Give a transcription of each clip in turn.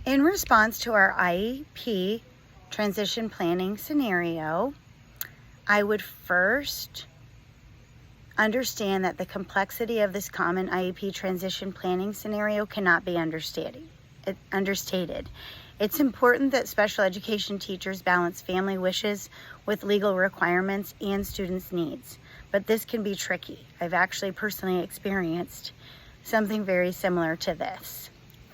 In response to our IEP transition planning scenario, I would first understand that the complexity of this common IEP transition planning scenario cannot be understated. It's important that special education teachers balance family wishes with legal requirements and students' needs, but this can be tricky. I've actually personally experienced something very similar to this.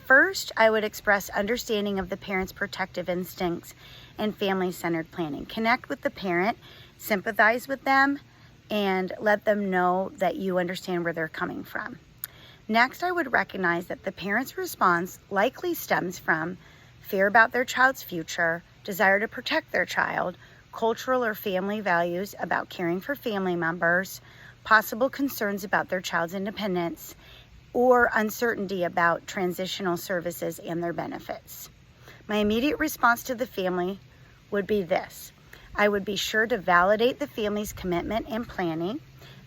First, I would express understanding of the parent's protective instincts and family-centered planning. Connect with the parent, sympathize with them, and let them know that you understand where they're coming from. Next, I would recognize that the parent's response likely stems from fear about their child's future, desire to protect their child, cultural or family values about caring for family members, possible concerns about their child's independence, or uncertainty about transitional services and their benefits. My immediate response to the family would be this. I would be sure to validate the family's commitment and planning.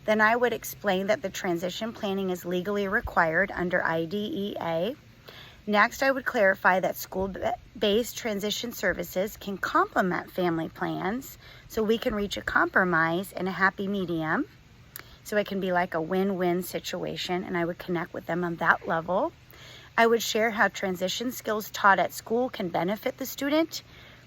Then I would explain that the transition planning is legally required under IDEA. Next, I would clarify that school-based transition services can complement family plans so we can reach a compromise and a happy medium. So it can be like a win-win situation, and I would connect with them on that level. I would share how transition skills taught at school can benefit the student,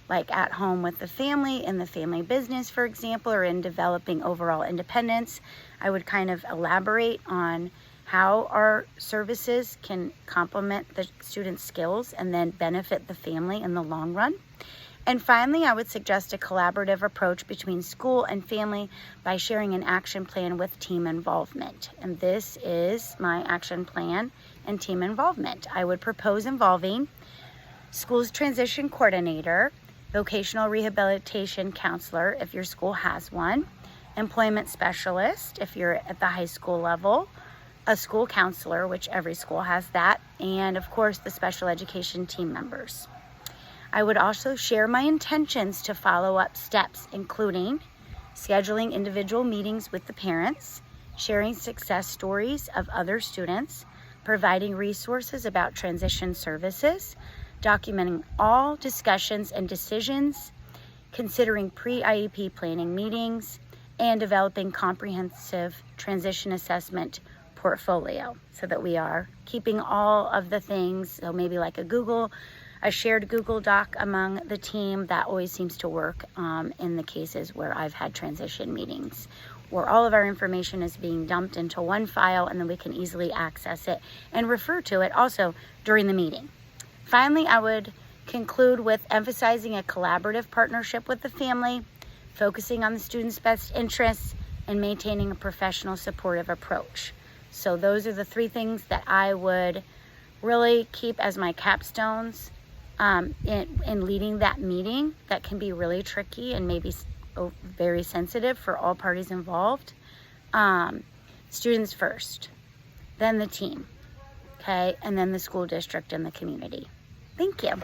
like at home with the family, in the family business, for example, or in developing overall independence. I would kind of elaborate on how our services can complement the student's skills and then benefit the family in the long run. And finally, I would suggest a collaborative approach between school and family by sharing an action plan with team involvement. And this is my action plan and team involvement. I would propose involving school's transition coordinator, vocational rehabilitation counselor, if your school has one, employment specialist, if you're at the high school level, a school counselor, which every school has that, and of course the special education team members. I would also share my intentions to follow up steps, including scheduling individual meetings with the parents, sharing success stories of other students, providing resources about transition services, documenting all discussions and decisions, considering pre-IEP planning meetings, and developing comprehensive transition assessment portfolio so that we are keeping all of the things, so maybe like a shared Google Doc among the team. That always seems to work in the cases where I've had transition meetings, where all of our information is being dumped into one file and then we can easily access it and refer to it also during the meeting. Finally, I would conclude with emphasizing a collaborative partnership with the family, focusing on the student's best interests, and maintaining a professional supportive approach. So those are the three things that I would really keep as my capstones in leading that meeting that can be really tricky and maybe very sensitive for all parties involved. Students first, then the team, okay, and then the school district and the community. Thank you.